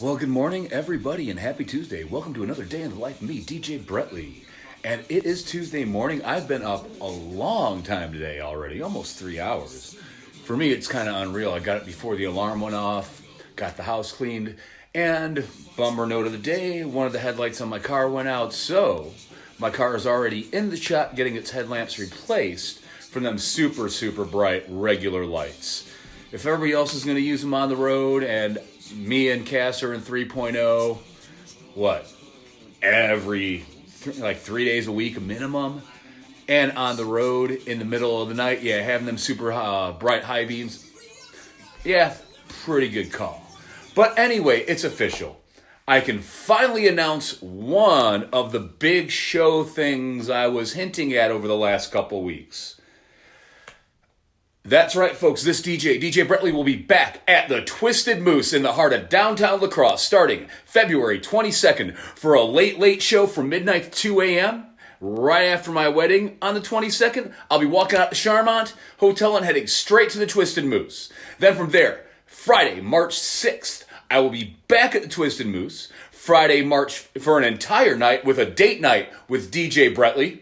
Well, good morning, everybody, and happy Tuesday. Welcome to another day in the life of me, DJ Bretley. And it is Tuesday morning. I've been up a long time today already, almost 3 hours. For me, it's kind of unreal. I got it before the alarm went off, got the house cleaned, and bummer note of the day, one of the headlights on my car went out, so my car is already in the shop getting its headlamps replaced from them super, super bright regular lights. If everybody else is going to use them on the road and me and Cass are in 3.0, what, like 3 days a week minimum, and on the road in the middle of the night, yeah, having them super bright high beams, yeah, pretty good call. But anyway, it's official. I can finally announce one of the big show things I was hinting at over the last couple weeks. That's right, folks. This DJ Bretley, will be back at the Twisted Moose in the heart of downtown La Crosse starting February 22nd for a late show from midnight to 2 a.m. Right after my wedding on the 22nd, I'll be walking out to Charmont Hotel and heading straight to the Twisted Moose. Then from there, Friday, March 6th, I will be back at the Twisted Moose. Friday, March, for an entire night with a date night with DJ Bretley.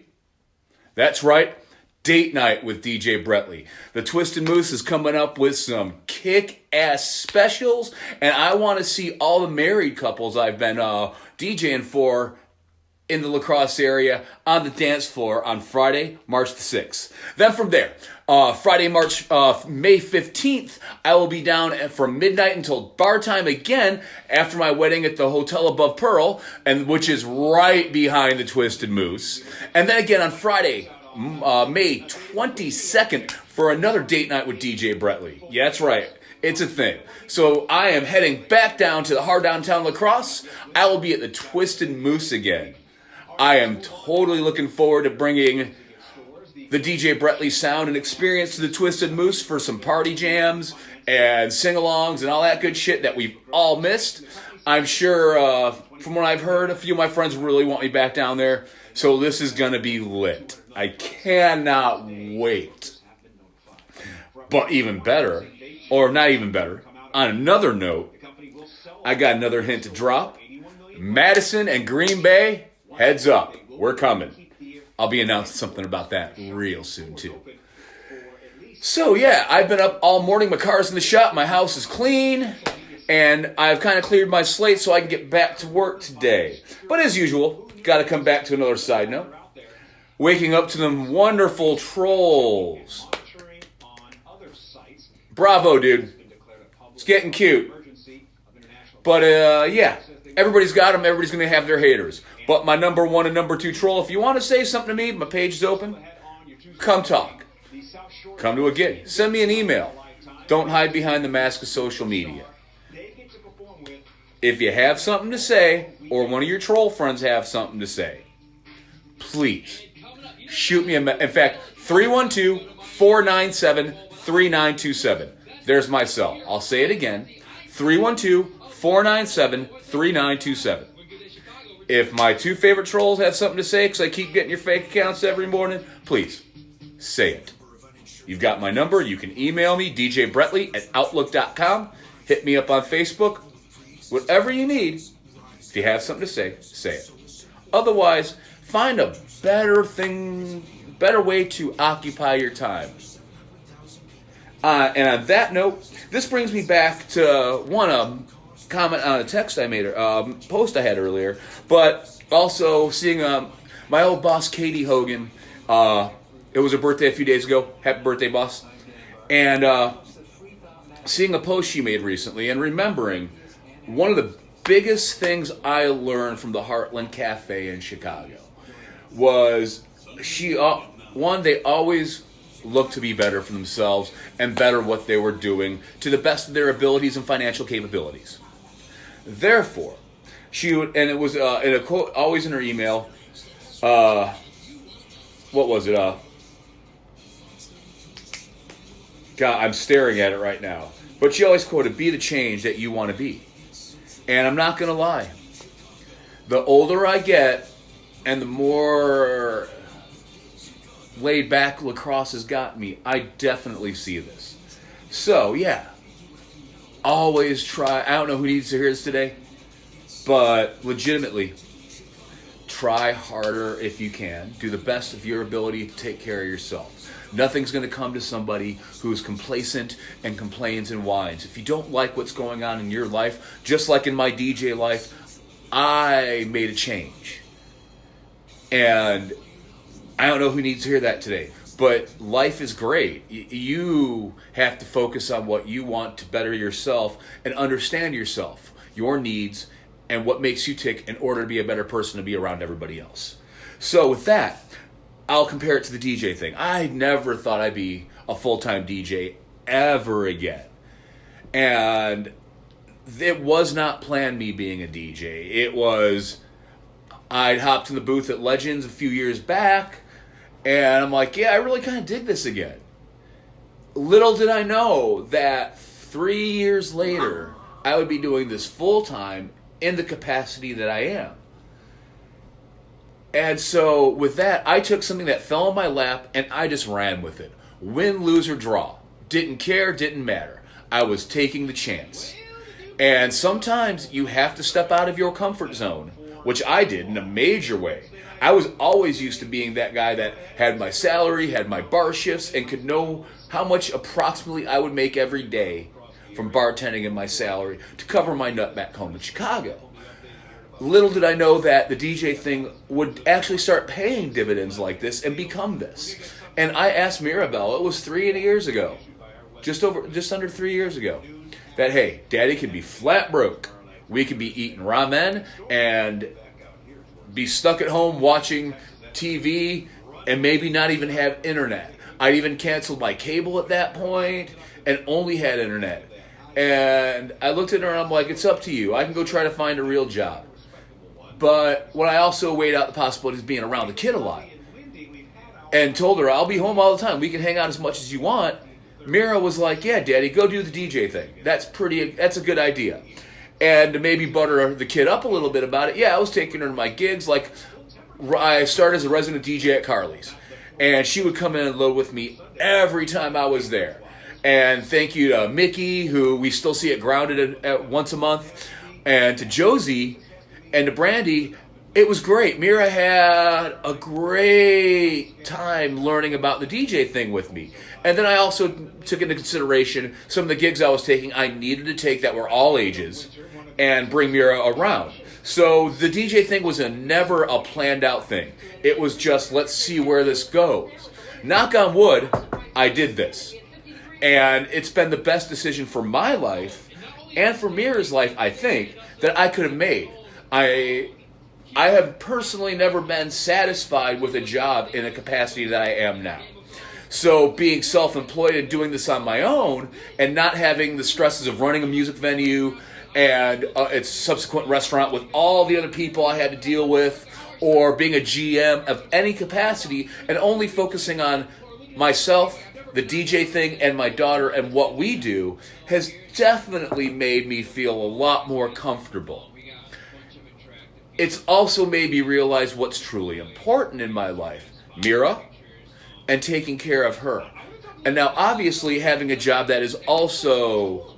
That's right. Date night with DJ Bretley. The Twisted Moose is coming up with some kick-ass specials, and I want to see all the married couples I've been DJing for in the La Crosse area on the dance floor on Friday, March the 6th. Then from there, Friday, May 15th, I will be down from midnight until bar time again after my wedding at the Hotel Above Pearl, and which is right behind the Twisted Moose. And then again on Friday, May 22nd for another date night with DJ Bretley. Yeah, that's right. It's a thing. So I am heading back down to the hard downtown La Crosse. I will be at the Twisted Moose again. I am totally looking forward to bringing the DJ Bretley sound and experience to the Twisted Moose for some party jams and sing-alongs and all that good shit that we've all missed. I'm sure, from what I've heard, a few of my friends really want me back down there. So this is going to be lit. I cannot wait. But even better, or not even better, on another note, I got another hint to drop. Madison and Green Bay, heads up, we're coming. I'll be announcing something about that real soon too. So yeah, I've been up all morning. My car's in the shop. My house is clean. And I've kind of cleared my slate so I can get back to work today. But as usual, got to come back to another side note. Waking up to them wonderful trolls. Bravo, dude. It's getting cute. But, yeah, everybody's got them. Everybody's going to have their haters. But my number one and number two troll, if you want to say something to me, my page is open. Come talk. Come to a gig. Send me an email. Don't hide behind the mask of social media. If you have something to say, or one of your troll friends have something to say, please shoot me a message. In fact, 312-497-3927. There's my cell. I'll say it again. 312-497-3927. If my two favorite trolls have something to say, because I keep getting your fake accounts every morning, please say it. You've got my number. You can email me, djbretley@outlook.com. Hit me up on Facebook. Whatever you need, if you have something to say, say it. Otherwise, find a better way to occupy your time. And on that note, this brings me back to one comment on a text I made, post I had earlier, but also seeing my old boss, Katie Hogan. It was her birthday a few days ago. Happy birthday, boss. And seeing a post she made recently and remembering one of the biggest things I learned from the Heartland Cafe in Chicago was they always looked to be better for themselves and better what they were doing to the best of their abilities and financial capabilities. Therefore, she would, and it was in a quote always in her email, what was it? God, I'm staring at it right now. But she always quoted, "Be the change that you want to be." And I'm not going to lie. The older I get and the more laid back La Crosse has got me, I definitely see this. So, yeah. always try. I don't know who needs to hear this today, but legitimately, try harder if you can. Do the best of your ability to take care of yourself. Nothing's going to come to somebody who's complacent and complains and whines. If you don't like what's going on in your life, just like in my DJ life, I made a change. And I don't know who needs to hear that today, but life is great. You have to focus on what you want to better yourself and understand yourself, your needs, and what makes you tick in order to be a better person to be around everybody else. So with that, I'll compare it to the DJ thing. I never thought I'd be a full-time DJ ever again. And it was not planned, me being a DJ. It was, I'd hopped in the booth at Legends a few years back, and I'm like, yeah, I really kind of dig this again. Little did I know that 3 years later, I would be doing this full-time in the capacity that I am. And so with that, I took something that fell in my lap and I just ran with it. Win, lose, or draw. Didn't care, didn't matter. I was taking the chance. And sometimes you have to step out of your comfort zone, which I did in a major way. I was always used to being that guy that had my salary, had my bar shifts, and could know how much approximately I would make every day from bartending and my salary to cover my nut back home in Chicago. Little did I know that the DJ thing would actually start paying dividends like this and become this. And I asked Mirabelle, it was 3 years ago, just under 3 years ago, that, hey, Daddy could be flat broke. We could be eating ramen and be stuck at home watching TV and maybe not even have internet. I even canceled my cable at that point and only had internet. And I looked at her and I'm like, it's up to you. I can go try to find a real job. But when I also weighed out the possibilities of being around the kid a lot and told her, I'll be home all the time. We can hang out as much as you want. Mira was like, yeah, Daddy, go do the DJ thing. That's a good idea. And to maybe butter the kid up a little bit about it, yeah, I was taking her to my gigs. Like, I started as a resident DJ at Carly's. And she would come in and load with me every time I was there. And thank you to Mickey, who we still see at Grounded at once a month, and to Josie, and to Brandy. It was great. Mira had a great time learning about the DJ thing with me. And then I also took into consideration some of the gigs I was taking, I needed to take that were all ages and bring Mira around. So the DJ thing was never a planned out thing. It was just, let's see where this goes. Knock on wood, I did this. And it's been the best decision for my life and for Mira's life, I think, that I could have made. I have personally never been satisfied with a job in a capacity that I am now. So being self-employed and doing this on my own and not having the stresses of running a music venue and its subsequent restaurant with all the other people I had to deal with, or being a GM of any capacity and only focusing on myself, the DJ thing, and my daughter and what we do, has definitely made me feel a lot more comfortable. It's also made me realize what's truly important in my life. Mira, and taking care of her. And now, obviously, having a job that is also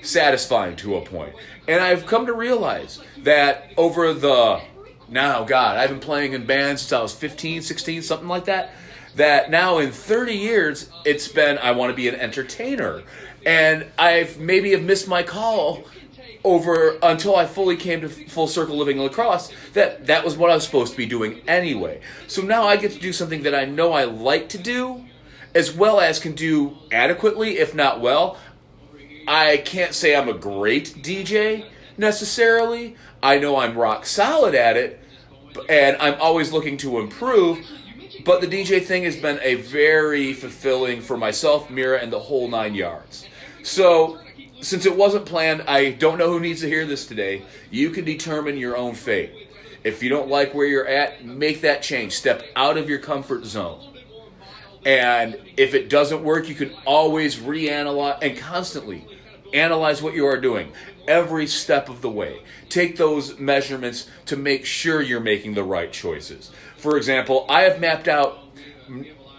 satisfying to a point. And I've come to realize that over I've been playing in bands since I was 15, 16, something like that, that now in 30 years, it's been, I want to be an entertainer. And I've missed my call until I fully came to full circle living in La Crosse, that was what I was supposed to be doing anyway. So now I get to do something that I know I like to do, as well as can do adequately, if not well. I can't say I'm a great DJ, necessarily. I know I'm rock solid at it, and I'm always looking to improve, but the DJ thing has been a very fulfilling for myself, Mira, and the whole 9 yards. So, since it wasn't planned, I don't know who needs to hear this today. You can determine your own fate. If you don't like where you're at, make that change. Step out of your comfort zone. And if it doesn't work, you can always reanalyze and constantly analyze what you are doing every step of the way. Take those measurements to make sure you're making the right choices. For example, I have mapped out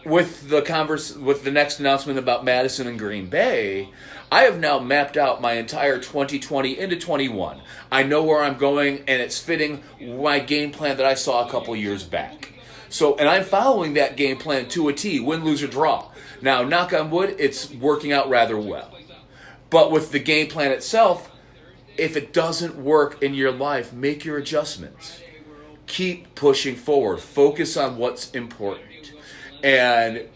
with the next announcement about Madison and Green Bay, I have now mapped out my entire 2020 into 21. I know where I'm going, and it's fitting my game plan that I saw a couple years back. So, and I'm following that game plan to a T, win, lose, or draw. Now, knock on wood, it's working out rather well. But with the game plan itself, if it doesn't work in your life, make your adjustments. Keep pushing forward. Focus on what's important. And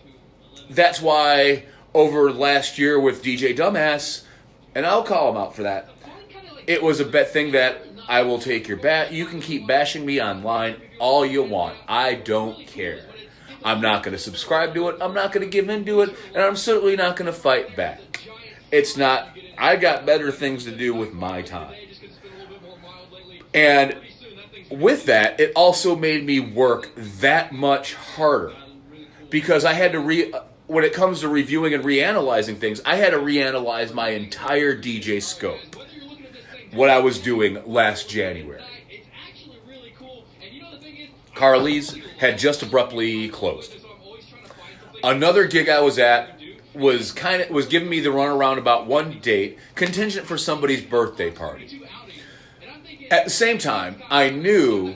that's why over last year with DJ Dumbass, and I'll call him out for that, it was a bet thing that I will take your bat. You can keep bashing me online all you want. I don't care. I'm not going to subscribe to it. I'm not going to give in to it. And I'm certainly not going to fight back. It's not, I got better things to do with my time. And with that, it also made me work that much harder. Because I had to when it comes to reviewing and reanalyzing things, I had to reanalyze my entire DJ scope. What I was doing last January. Carly's had just abruptly closed. Another gig I was at was giving me the runaround about one date, contingent for somebody's birthday party. At the same time, I knew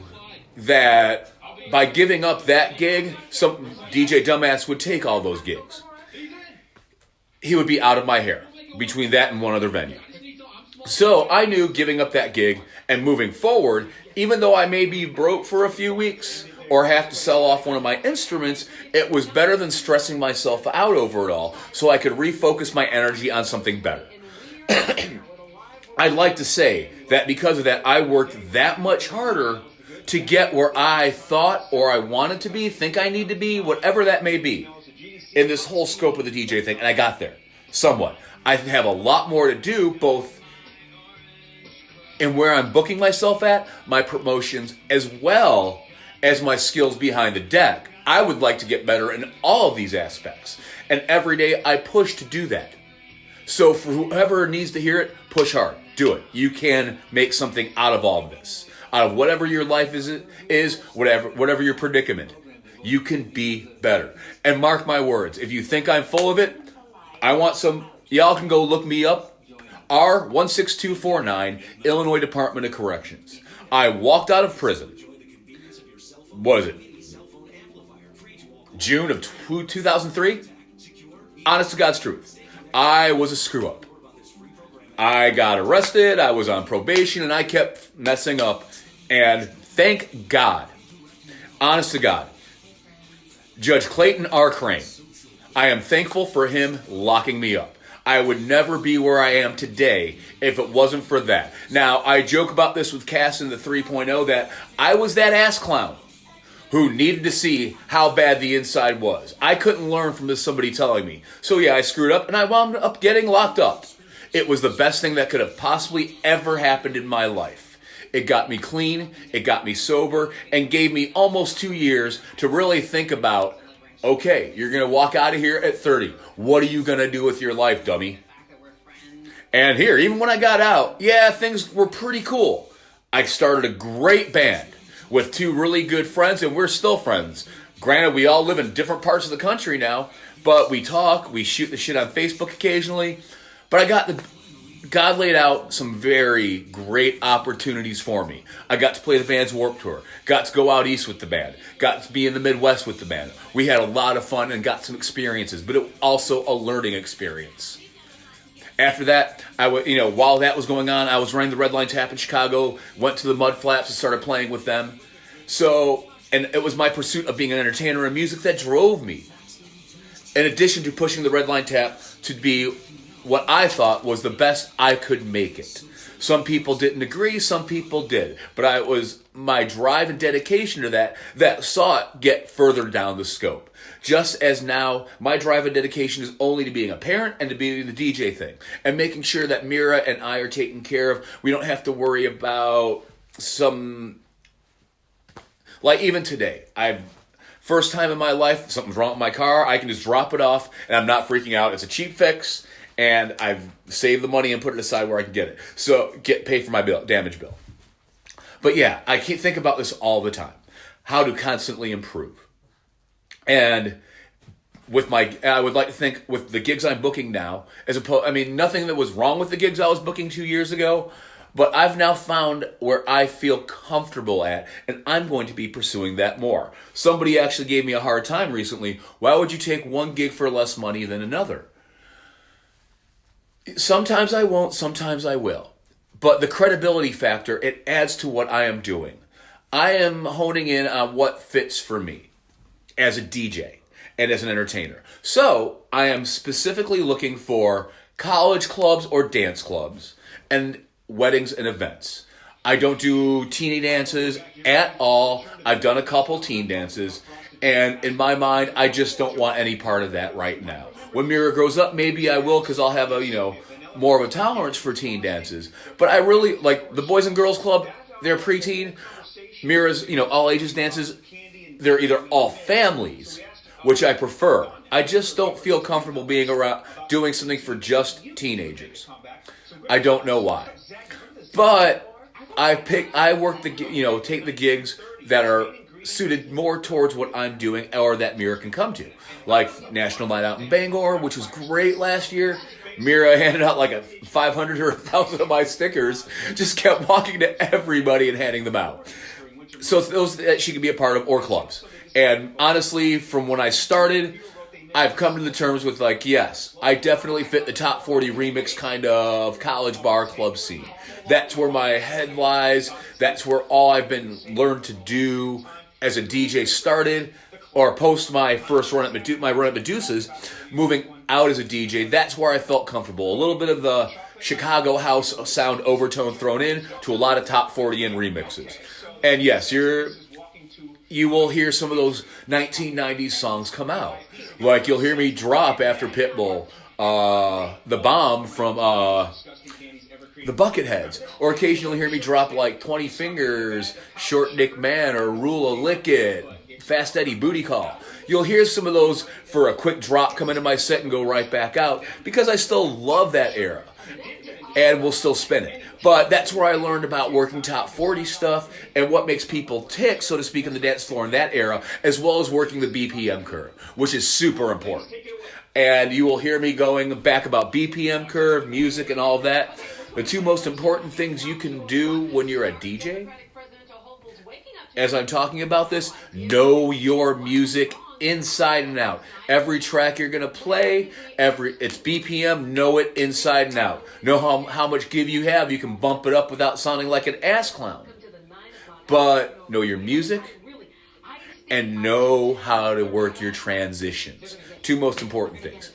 that by giving up that gig, some DJ Dumbass would take all those gigs. He would be out of my hair between that and one other venue. So I knew giving up that gig and moving forward, even though I may be broke for a few weeks or have to sell off one of my instruments, it was better than stressing myself out over it all so I could refocus my energy on something better. I'd like to say that because of that, I worked that much harder to get where I thought or I wanted to be, think I need to be, whatever that may be, in this whole scope of the DJ thing. And I got there, somewhat. I have a lot more to do, both in where I'm booking myself at, my promotions, as well as my skills behind the deck. I would like to get better in all of these aspects. And every day I push to do that. So for whoever needs to hear it, push hard. Do it. You can make something out of all of this. Out of whatever your life is whatever your predicament. You can be better. And mark my words, if you think I'm full of it, I want some, y'all can go look me up. R16249, Illinois Department of Corrections. I walked out of prison. What is it? June of 2003? Honest to God's truth. I was a screw up. I got arrested, I was on probation, and I kept messing up. And thank God, honest to God, Judge Clayton R. Crane, I am thankful for him locking me up. I would never be where I am today if it wasn't for that. Now, I joke about this with Cass in the 3.0 that I was that ass clown who needed to see how bad the inside was. I couldn't learn from somebody telling me. So yeah, I screwed up and I wound up getting locked up. It was the best thing that could have possibly ever happened in my life. It got me clean, it got me sober, and gave me almost 2 years to really think about, okay, you're going to walk out of here at 30. What are you going to do with your life, dummy? And here, even when I got out, yeah, things were pretty cool. I started a great band with 2 really good friends, and we're still friends. Granted, we all live in different parts of the country now, but we talk, we shoot the shit on Facebook occasionally. But God laid out some very great opportunities for me. I got to play the Vans Warped Tour, got to go out east with the band, got to be in the Midwest with the band. We had a lot of fun and got some experiences, but it was also a learning experience. After that, while that was going on, I was running the Red Line Tap in Chicago, went to the Mud Flaps and started playing with them. And it was my pursuit of being an entertainer in music that drove me. In addition to pushing the Red Line Tap to be what I thought was the best I could make it. Some people didn't agree, some people did. But it was my drive and dedication to that saw it get further down the scope. Just as now, my drive and dedication is only to being a parent and to being the DJ thing. And making sure that Mira and I are taken care of. We don't have to worry about like even today, first time in my life, something's wrong with my car, I can just drop it off and I'm not freaking out. It's a cheap fix. And I've saved the money and put it aside where I can get it. So pay for my damage bill. But yeah, I can't think about this all the time. How to constantly improve. And I would like to think with the gigs I'm booking now, as opposed, I mean, nothing that was wrong with the gigs I was booking 2 years ago, but I've now found where I feel comfortable at, and I'm going to be pursuing that more. Somebody actually gave me a hard time recently. Why would you take one gig for less money than another? Sometimes I won't, sometimes I will. But the credibility factor, it adds to what I am doing. I am honing in on what fits for me as a DJ and as an entertainer. So I am specifically looking for college clubs or dance clubs and weddings and events. I don't do teeny dances at all. I've done a couple teen dances, and in my mind, I just don't want any part of that right now. When Mira grows up, maybe I will, because I'll have more of a tolerance for teen dances. But I really like the Boys and Girls Club. They're preteen. Mira's all ages dances. They're either all families, which I prefer. I just don't feel comfortable being around doing something for just teenagers. I don't know why. But take the gigs that are suited more towards what I'm doing or that Mira can come to. Like National Night Out in Bangor, which was great last year. Mira handed out like 500 or 1,000 of my stickers, just kept walking to everybody and handing them out. So those that she could be a part of, or clubs. And honestly, from when I started, I've come to the terms with yes, I definitely fit the top 40 remix kind of college bar club scene. That's where my head lies. That's where all I've been learned to do as a DJ started, or post my first run at Medusa's, moving out as a DJ. That's where I felt comfortable. A little bit of the Chicago house sound overtone thrown in to a lot of top 40 and remixes. And yes, you will hear some of those 1990s songs come out. Like you'll hear me drop after Pitbull, The Bomb from the Bucketheads. Or occasionally hear me drop like 20 Fingers, Short Dick Man, or Rule of Lick It, Fast Eddie Booty Call. You'll hear some of those for a quick drop come into my set and go right back out, because I still love that era and will still spin it. But that's where I learned about working top 40 stuff and what makes people tick, so to speak, in the dance floor in that era, as well as working the BPM curve, which is super important. And you will hear me going back about BPM curve, music, and all of that. The two most important things you can do when you're a DJ, as I'm talking about this, know your music inside and out. Every track you're going to play, it's BPM, know it inside and out. Know how much give you have. You can bump it up without sounding like an ass clown. But know your music and know how to work your transitions. Two most important things.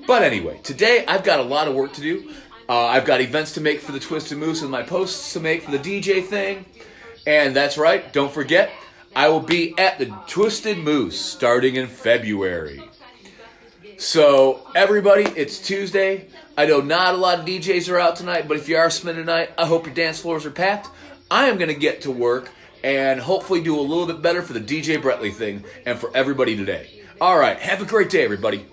But anyway, today I've got a lot of work to do. I've got events to make for the Twisted Moose and my posts to make for the DJ thing. And that's right, don't forget, I will be at the Twisted Moose starting in February. So, everybody, it's Tuesday. I know not a lot of DJs are out tonight, but if you are spending the night, I hope your dance floors are packed. I am going to get to work and hopefully do a little bit better for the DJ Bretley thing and for everybody today. All right, have a great day, everybody.